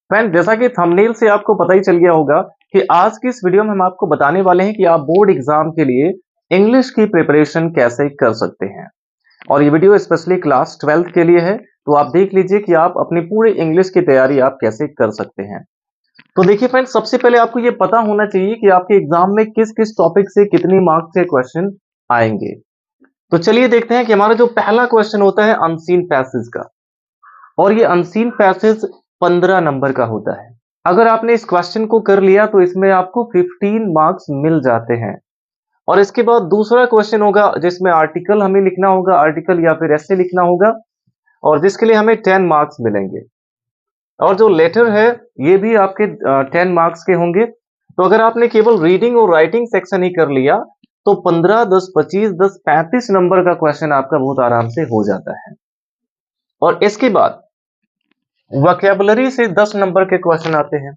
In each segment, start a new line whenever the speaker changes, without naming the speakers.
Friend, जैसा कि thumbnail से आपको पता ही चल गया होगा कि आज की इस वीडियो में हम आपको बताने वाले हैं कि आप बोर्ड एग्जाम के लिए इंग्लिश की प्रिपरेशन कैसे कर सकते हैं। और ये वीडियो स्पेशली क्लास 12th के लिए है, तो आप देख लीजिए कि आप अपनी पूरी इंग्लिश की तैयारी आप कैसे कर सकते हैं। तो देखिए फ्रेंड, सबसे पहले आपको ये पता होना चाहिए कि आपके एग्जाम में किस किस टॉपिक से कितनी मार्क्स के क्वेश्चन आएंगे। तो चलिए देखते हैं कि हमारा जो पहला क्वेश्चन होता है अनसीन पैसेज का, और ये अनसीन पैसेज 15 नंबर का होता है। अगर आपने इस क्वेश्चन को कर लिया तो इसमें आपको 15 मार्क्स मिल जाते हैं। और इसके बाद दूसरा क्वेश्चन होगा जिसमें आर्टिकल हमें लिखना होगा, आर्टिकल या फिर ऐसे लिखना होगा, और जिसके लिए हमें 10 मार्क्स मिलेंगे। और जो लेटर है ये भी आपके 10 मार्क्स के होंगे। तो अगर आपने केवल रीडिंग और राइटिंग सेक्शन ही कर लिया तो 15, 10, 25, 10, 35 नंबर का क्वेश्चन आपका बहुत आराम से हो जाता है। और इसके बाद वोकैबुलरी से 10 नंबर के क्वेश्चन आते हैं।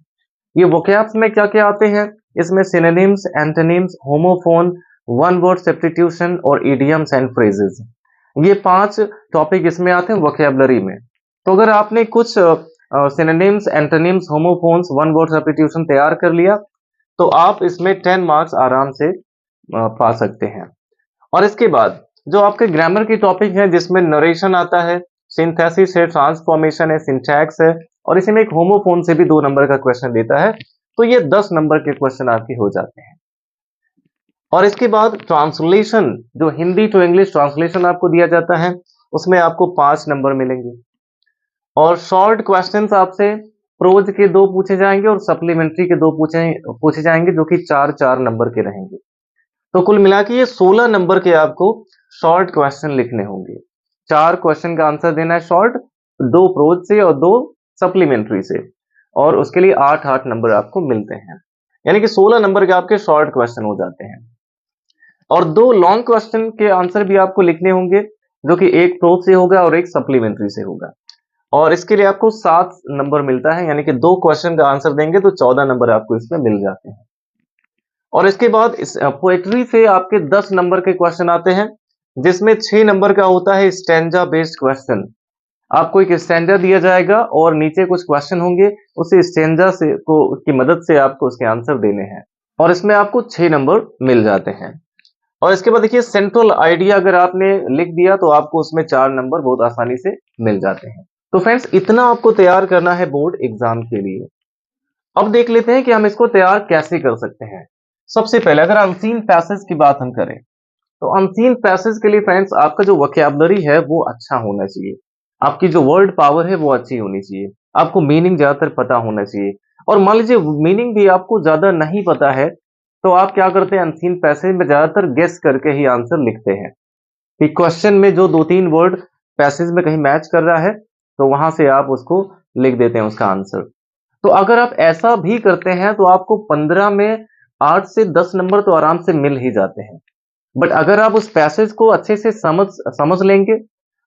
ये वोकैब्स में क्या क्या आते हैं, इसमें synonyms, antonyms, homophone, one word substitution और इडियम्स एंड फ्रेजेस, ये 5 टॉपिक इसमें आते हैं वोकैबुलरी में। तो अगर आपने कुछ synonyms, antonyms, homophones, one word substitution तैयार कर लिया तो आप इसमें 10 मार्क्स आराम से पा सकते हैं। और इसके बाद जो आपके ग्रामर की टॉपिक है जिसमें नरेशन आता है, सिंथेसिस है, ट्रांसफॉर्मेशन है, सिंटैक्स है, और इसी में एक होमोफोन से भी 2 नंबर का क्वेश्चन देता है। तो ये 10 नंबर के क्वेश्चन आपके हो जाते हैं। और इसके बाद ट्रांसलेशन, जो हिंदी टू इंग्लिश ट्रांसलेशन आपको दिया जाता है, उसमें आपको 5 नंबर मिलेंगे। और शॉर्ट क्वेश्चंस आपसे प्रोज के 2 पूछे जाएंगे और सप्लीमेंट्री के 2 पूछे जाएंगे, जो कि 4-4 नंबर के रहेंगे। तो कुल मिला के ये 16 नंबर के आपको शॉर्ट क्वेश्चन लिखने होंगे। 4 क्वेश्चन का आंसर देना है शॉर्ट, 2 प्रोज से और 2 सप्लीमेंट्री से, और उसके लिए 8-8 नंबर आपको मिलते हैं। यानी कि 16 नंबर के आपके शॉर्ट क्वेश्चन हो जाते हैं। और 2 लॉन्ग क्वेश्चन के आंसर भी आपको लिखने होंगे, जो कि एक प्रोज से होगा और एक सप्लीमेंट्री से होगा। और इसके लिए आपको 7 नंबर मिलता है, यानी कि 2 क्वेश्चन का आंसर देंगे तो 14 नंबर आपको इसमें मिल जाते हैं। और इसके बाद इस पोएट्री से आपके 10 नंबर के क्वेश्चन आते हैं, जिसमें 6 नंबर का होता है स्टैंजा बेस्ड क्वेश्चन। आपको एक स्टैंजा दिया जाएगा और नीचे कुछ क्वेश्चन होंगे, उसी स्टैंजा से को की मदद से आपको उसके आंसर देने हैं, और इसमें आपको 6 नंबर मिल जाते हैं। और इसके बाद देखिए सेंट्रल आइडिया अगर आपने लिख दिया तो आपको उसमें 4 नंबर बहुत आसानी से मिल जाते हैं। तो फ्रेंड्स, इतना आपको तैयार करना है बोर्ड एग्जाम के लिए। अब देख लेते हैं कि हम इसको तैयार कैसे कर सकते हैं। सबसे पहले अगर अनसीन पैसेज की बात हम करें तो अनसीन पैसेज के लिए फ्रेंड्स आपका जो वोकैबुलरी है वो अच्छा होना चाहिए। आपकी जो वर्ड पावर है वो अच्छी होनी चाहिए। आपको मीनिंग ज्यादातर पता होना चाहिए। और मान लीजिए मीनिंग भी आपको ज्यादा नहीं पता है तो आप क्या करते हैं, अनसीन पैसेज में ज्यादातर गेस करके ही आंसर लिखते हैं कि क्वेश्चन में जो 2-3 वर्ड पैसेज में कहीं मैच कर रहा है तो वहां से आप उसको लिख देते हैं उसका आंसर। तो अगर आप ऐसा भी करते हैं तो आपको 15 में 8 से 10 नंबर तो आराम से मिल ही जाते हैं। बट अगर आप उस पैसेज को अच्छे से समझ लेंगे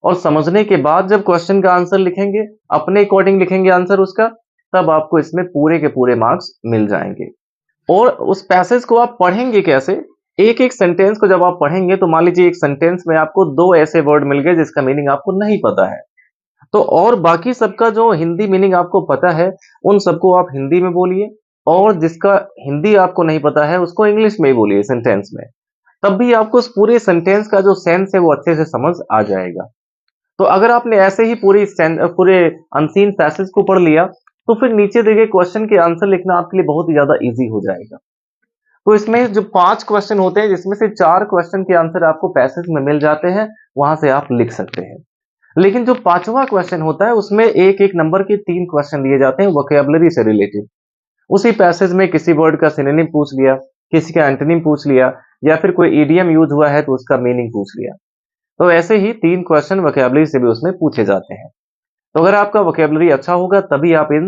और समझने के बाद जब क्वेश्चन का आंसर लिखेंगे, अपने अकॉर्डिंग लिखेंगे आंसर उसका, तब आपको इसमें पूरे के पूरे मार्क्स मिल जाएंगे। और उस पैसेज को आप पढ़ेंगे कैसे, एक एक सेंटेंस को जब आप पढ़ेंगे तो मान लीजिए एक सेंटेंस में आपको 2 ऐसे वर्ड मिल गए जिसका मीनिंग आपको नहीं पता है, तो और बाकी सबका जो हिंदी मीनिंग आपको पता है उन सबको आप हिंदी में बोलिए, और जिसका हिंदी आपको नहीं पता है उसको इंग्लिश में ही बोलिए सेंटेंस में। तब भी आपको उस पूरे सेंटेंस का जो सेंस है वो अच्छे से समझ आ जाएगा। तो अगर आपने ऐसे ही पूरे अनसीन पैसेज को पढ़ लिया तो फिर नीचे दिए गए क्वेश्चन के आंसर लिखना आपके लिए बहुत ही ज्यादा इजी हो जाएगा। तो इसमें जो 5 क्वेश्चन होते हैं जिसमें से 4 क्वेश्चन के आंसर आपको पैसेज में मिल जाते हैं, वहां से आप लिख सकते हैं। लेकिन जो 5वां क्वेश्चन होता है उसमें एक एक नंबर के 3 क्वेश्चन दिए जाते हैं वोकैबुलरी से रिलेटेड। उसी पैसेज में किसी वर्ड का सिनोनिम पूछ लिया, किसी का एंटोनिम पूछ लिया, या फिर कोई इडियम यूज हुआ है तो उसका मीनिंग पूछ लिया। तो ऐसे ही 3 क्वेश्चन वोकैबुलरी से भी उसमें पूछे जाते हैं। तो अगर आपका वोकैबुलरी अच्छा होगा तभी आप इन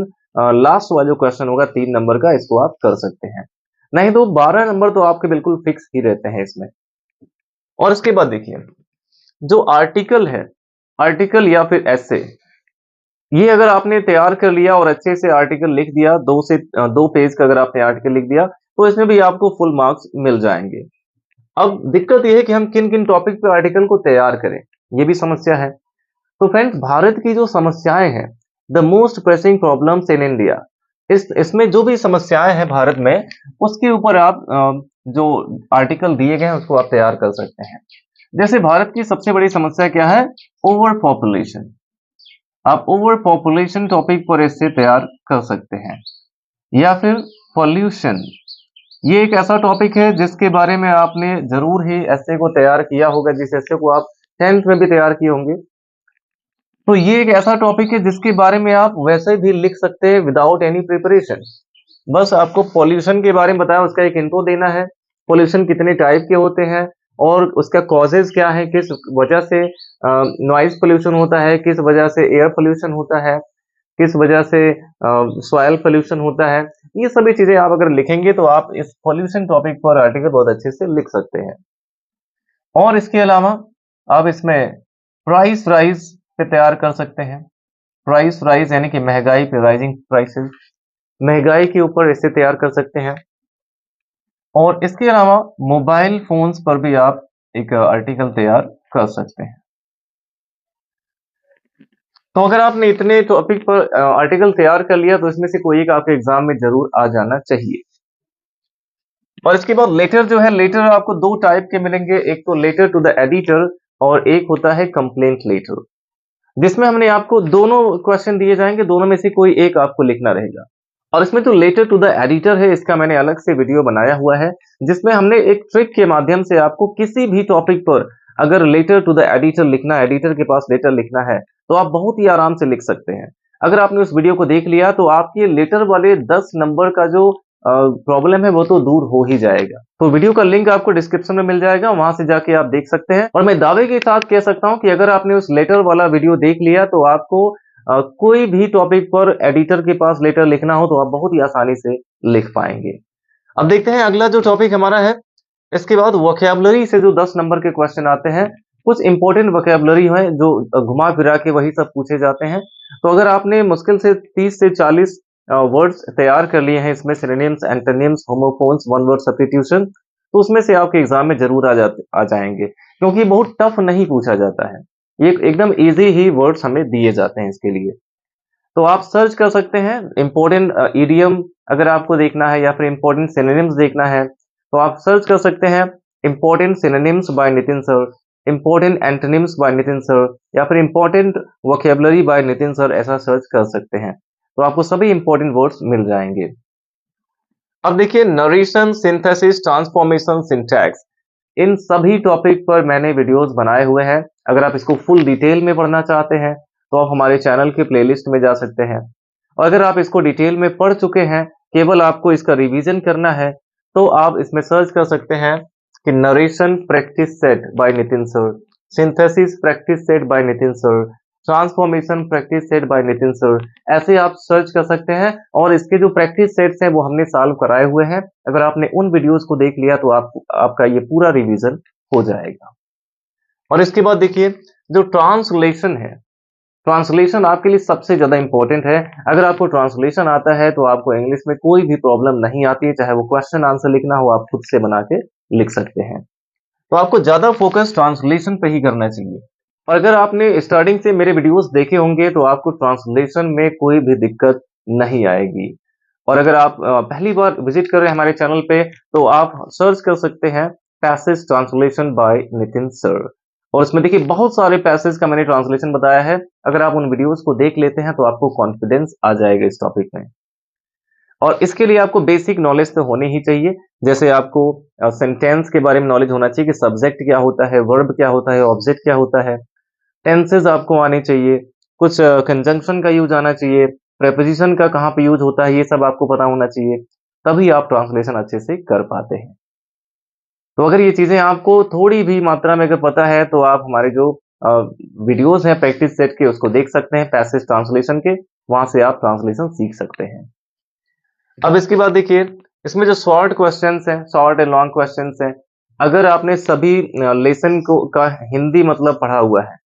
लास्ट वाला जो क्वेश्चन होगा 3 नंबर का, इसको आप कर सकते हैं। नहीं तो 12 नंबर तो आपके बिल्कुल फिक्स ही रहते हैं इसमें। और इसके बाद देखिए जो आर्टिकल है, आर्टिकल या फिर ऐसे, ये अगर आपने तैयार कर लिया और अच्छे से आर्टिकल लिख दिया, 2 पेज का अगर आपने आर्टिकल लिख दिया तो इसमें भी आपको फुल मार्क्स मिल जाएंगे। अब दिक्कत यह है कि हम किन किन टॉपिक पे आर्टिकल को तैयार करें, ये भी समस्या है। तो फ्रेंड्स, भारत की जो समस्याएं हैं the most pressing problems in India. इसमें जो भी समस्याएं हैं भारत में, उसके ऊपर आप जो आर्टिकल दिए गए हैं उसको आप तैयार कर सकते हैं। जैसे भारत की सबसे बड़ी समस्या क्या है? Over population. आप ओवर पॉपुलेशन टॉपिक पर इससे तैयार कर सकते हैं। या फिर पॉल्यूशन, ये एक ऐसा टॉपिक है जिसके बारे में आपने जरूर ही एस्से को तैयार किया होगा, जिस एस्से को आप 10th में भी तैयार किए होंगे। तो ये एक ऐसा टॉपिक है जिसके बारे में आप वैसे भी लिख सकते हैं विदाउट एनी प्रिपरेशन। बस आपको पॉल्यूशन के बारे में बताया, उसका एक इंट्रो देना है, पॉल्यूशन कितने टाइप के होते हैं और उसका कॉजेज क्या है, किस वजह से नॉइज पोल्यूशन होता है, किस वजह से एयर पोल्यूशन होता है, किस वजह से सॉइल पोल्यूशन होता है। ये सभी चीजें आप अगर लिखेंगे तो आप इस पोल्यूशन टॉपिक पर आर्टिकल बहुत अच्छे से लिख सकते हैं। और इसके अलावा आप इसमें प्राइस राइज पे तैयार कर सकते हैं। प्राइस राइज यानी कि महंगाई पे, राइजिंग प्राइसेस, महंगाई के ऊपर इसे तैयार कर सकते हैं। और इसके अलावा मोबाइल फोन्स पर भी आप एक आर्टिकल तैयार कर सकते हैं। तो अगर आपने इतने टॉपिक पर आर्टिकल तैयार कर लिया तो इसमें से कोई एक आपके एग्जाम में जरूर आ जाना चाहिए। और इसके बाद लेटर जो है, लेटर आपको दो टाइप के मिलेंगे, एक तो लेटर टू द एडिटर और एक होता है कंप्लेंट लेटर, जिसमें हमने आपको दोनों क्वेश्चन दिए जाएंगे, दोनों में से कोई एक आपको लिखना रहेगा। और इसमें जो लेटर टू द एडिटर है, इसका मैंने अलग से वीडियो बनाया हुआ है, जिसमें हमने एक ट्रिक के माध्यम से आपको किसी भी टॉपिक पर अगर लेटर टू द एडिटर लिखना है, एडिटर के पास लेटर लिखना है, तो आप बहुत ही आराम से लिख सकते हैं। अगर आपने उस वीडियो को देख लिया तो आपके लेटर वाले 10 नंबर का जो प्रॉब्लम है वो तो दूर हो ही जाएगा। तो वीडियो का लिंक आपको डिस्क्रिप्शन में मिल जाएगा, वहां से जाके आप देख सकते हैं। और मैं दावे के साथ कह सकता हूं कि अगर आपने उस लेटर वाला वीडियो देख लिया तो आपको कोई भी टॉपिक पर एडिटर के पास लेटर लिखना हो तो आप बहुत ही आसानी से लिख पाएंगे। अब देखते हैं अगला जो टॉपिक हमारा है। इसके बाद वोकैबुलरी से जो 10 नंबर के क्वेश्चन आते हैं, कुछ इंपॉर्टेंट वोकैबुलरी है जो घुमा फिरा के वही सब पूछे जाते हैं। तो अगर आपने मुश्किल से 30 से 40 वर्ड्स तैयार कर लिए हैं, इसमें synonyms, antonyms, homophones, one word substitution, तो उसमें से आपके एग्जाम में जरूर आ जाएंगे, क्योंकि बहुत टफ नहीं पूछा जाता है, ये एकदम इजी ही वर्ड्स हमें दिए जाते हैं इसके लिए। तो आप सर्च कर सकते हैं इंपॉर्टेंट ईडियम अगर आपको देखना है, या फिर इंपॉर्टेंट सिनोनिम्स देखना है तो आप सर्च कर सकते हैं important synonyms by Nitin sir, important antonyms by Nitin sir, या फिर important vocabulary by Nitin sir, ऐसा सर्च कर सकते हैं तो आपको सभी इंपॉर्टेंट वर्ड्स मिल जाएंगे। अब देखिए, नरेशन, सिंथेसिस, ट्रांसफॉर्मेशन, सिंटैक्स, इन सभी टॉपिक पर मैंने वीडियोस बनाए हुए हैं। अगर आप इसको फुल डिटेल में पढ़ना चाहते हैं तो आप हमारे चैनल के प्लेलिस्ट में जा सकते हैं। और अगर आप इसको डिटेल में पढ़ चुके हैं, केवल आपको इसका रिवीजन करना है, तो आप इसमें सर्च कर सकते हैं कि narration practice set by Nitin sir, synthesis practice set by Nitin sir, transformation practice set by Nitin sir, ऐसे आप सर्च कर सकते हैं। और इसके जो प्रैक्टिस सेट्स हैं वो हमने सॉल्व कराए हुए हैं। अगर आपने उन वीडियोस को देख लिया तो आपका ये पूरा रिवीजन हो जाएगा। और इसके बाद देखिए, जो ट्रांसलेशन है, ट्रांसलेशन आपके लिए सबसे ज्यादा इंपॉर्टेंट है। अगर आपको ट्रांसलेशन आता है तो आपको इंग्लिश में कोई भी प्रॉब्लम नहीं आती है, चाहे वो क्वेश्चन आंसर लिखना हो आप खुद से बना के लिख सकते हैं। तो आपको ज्यादा फोकस ट्रांसलेशन पे ही करना चाहिए। और अगर आपने स्टार्टिंग से मेरे वीडियोस देखे होंगे तो आपको ट्रांसलेशन में कोई भी दिक्कत नहीं आएगी। और अगर आप पहली बार विजिट कर रहे हैं हमारे चैनल पे तो आप सर्च कर सकते हैं passage translation bye Nitin sir, और इसमें देखिए बहुत सारे पैसेज का मैंने ट्रांसलेशन बताया है। अगर आप उन वीडियोस को देख लेते हैं तो आपको कॉन्फिडेंस आ जाएगा इस टॉपिक में। और इसके लिए आपको बेसिक नॉलेज तो होनी ही चाहिए। जैसे आपको सेंटेंस के बारे में नॉलेज होना चाहिए कि सब्जेक्ट क्या होता है, वर्ब क्या होता है, ऑब्जेक्ट क्या होता है, टेंसेस आपको आने चाहिए, कुछ कंजंक्शन का यूज आना चाहिए, प्रेपोजिशन का कहाँ पे यूज होता है, ये सब आपको पता होना चाहिए, तभी आप ट्रांसलेशन अच्छे से कर पाते हैं। तो अगर ये चीजें आपको थोड़ी भी मात्रा में अगर पता है तो आप हमारे जो वीडियोस हैं प्रैक्टिस सेट के उसको देख सकते हैं, पैसेज ट्रांसलेशन के, वहां से आप ट्रांसलेशन सीख सकते हैं। अब इसके बाद देखिए, इसमें जो शॉर्ट क्वेश्चंस हैं, शॉर्ट एंड लॉन्ग क्वेश्चंस हैं, अगर आपने सभी लेसन को का हिंदी मतलब पढ़ा हुआ है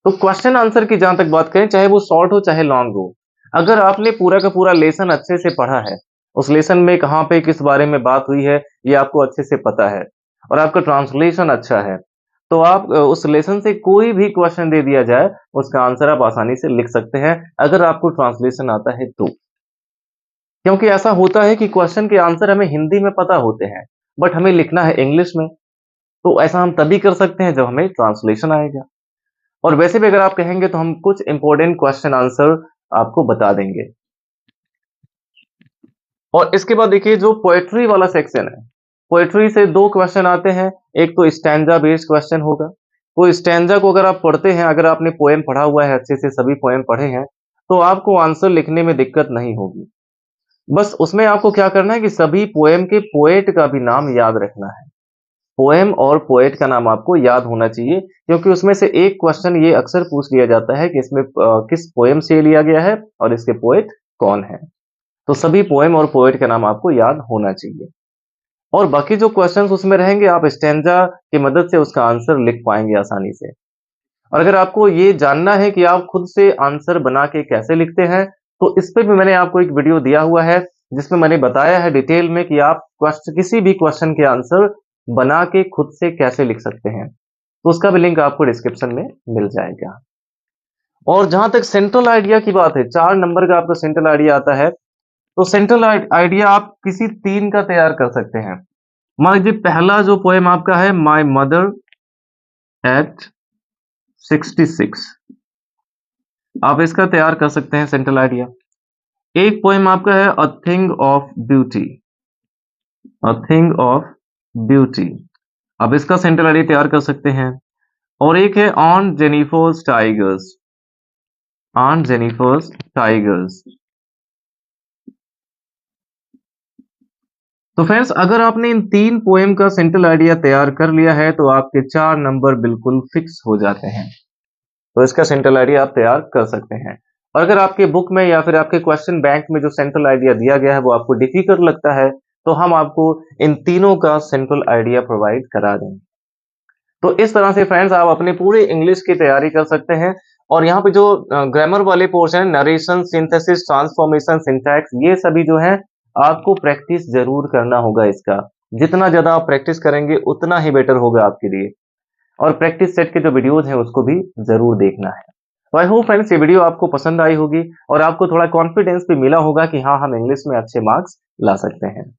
तो क्वेश्चन आंसर की जहां तक बात करें, चाहे वो शॉर्ट हो चाहे लॉन्ग हो, अगर आपने पूरा का पूरा लेसन अच्छे से पढ़ा है, उस लेसन में कहां पे किस बारे में बात हुई है ये आपको अच्छे से पता है, और आपका ट्रांसलेशन अच्छा है, तो आप उस लेसन से कोई भी क्वेश्चन दे दिया जाए, उसका आंसर आप आसानी से लिख सकते हैं, अगर आपको ट्रांसलेशन आता है तो। क्योंकि ऐसा होता है कि क्वेश्चन के आंसर हमें हिंदी में पता होते हैं, बट हमें लिखना है इंग्लिश में, तो ऐसा हम तभी कर सकते हैं जब हमें ट्रांसलेशन आएगा। और वैसे भी अगर आप कहेंगे तो हम कुछ इंपॉर्टेंट क्वेश्चन आंसर आपको बता देंगे। और इसके बाद देखिए जो पोएट्री वाला सेक्शन है, पोएट्री से 2 क्वेश्चन आते हैं, एक तो स्टैंजा बेस्ड क्वेश्चन होगा। तो स्टैंजा को अगर आप पढ़ते हैं, अगर आपने पोएम पढ़ा हुआ है अच्छे से, सभी पोएम पढ़े हैं, तो आपको आंसर लिखने में दिक्कत नहीं होगी। बस उसमें आपको क्या करना है कि सभी पोएम के पोएट का भी नाम याद रखना है। पोएम और पोएट का नाम आपको याद होना चाहिए, क्योंकि उसमें से एक क्वेश्चन ये अक्सर पूछ लिया जाता है कि इसमें किस पोएम से लिया गया है और इसके पोएट कौन है। तो सभी पोएम और पोएट का नाम आपको याद होना चाहिए। और बाकी जो क्वेश्चंस उसमें रहेंगे, आप स्टैंजा की मदद से उसका आंसर लिख पाएंगे आसानी से। और अगर आपको ये जानना है कि आप खुद से आंसर बना के कैसे लिखते हैं, तो इस पे भी मैंने आपको एक वीडियो दिया हुआ है, जिसमें मैंने बताया है डिटेल में कि आप किसी भी क्वेश्चन के आंसर बना के खुद से कैसे लिख सकते हैं। तो उसका भी लिंक आपको डिस्क्रिप्शन में मिल जाएगा। और जहां तक सेंट्रल आइडिया की बात है, 4 नंबर का आपका सेंट्रल आइडिया आता है। तो सेंट्रल आइडिया आप किसी 3 का तैयार कर सकते हैं। मान लीजिए पहला जो पोएम आपका है, माय मदर एट 66, आप इसका तैयार कर सकते हैं सेंट्रल आइडिया। एक पोएम आपका है a thing of beauty, a thing of beauty, आप इसका सेंट्रल आइडिया तैयार कर सकते हैं। और एक है on Jennifer's tigers, on Jennifer's tigers. तो फ्रेंड्स, अगर आपने इन 3 पोएम का सेंट्रल आइडिया तैयार कर लिया है, तो आपके 4 नंबर बिल्कुल फिक्स हो जाते हैं। तो इसका सेंट्रल आइडिया आप तैयार कर सकते हैं। और अगर आपके बुक में या फिर आपके क्वेश्चन बैंक में जो सेंट्रल आइडिया दिया गया है वो आपको डिफिकल्ट लगता है, तो हम आपको इन तीनों का सेंट्रल आइडिया प्रोवाइड करा देंगे। तो इस तरह से फ्रेंड्स आप अपने पूरे इंग्लिश की तैयारी कर सकते हैं। और यहाँ पे जो ग्रामर वाले portion, narration, synthesis, transformation, syntax, ये सभी जो है आपको प्रैक्टिस जरूर करना होगा इसका। जितना ज्यादा आप प्रैक्टिस करेंगे उतना ही बेटर होगा आपके लिए। और प्रैक्टिस सेट के जो वीडियोज हैं उसको भी जरूर देखना है। तो आई होप फ्रेंड्स ये वीडियो आपको पसंद आई होगी और आपको थोड़ा कॉन्फिडेंस भी मिला होगा कि हाँ, हम इंग्लिश में अच्छे मार्क्स ला सकते हैं।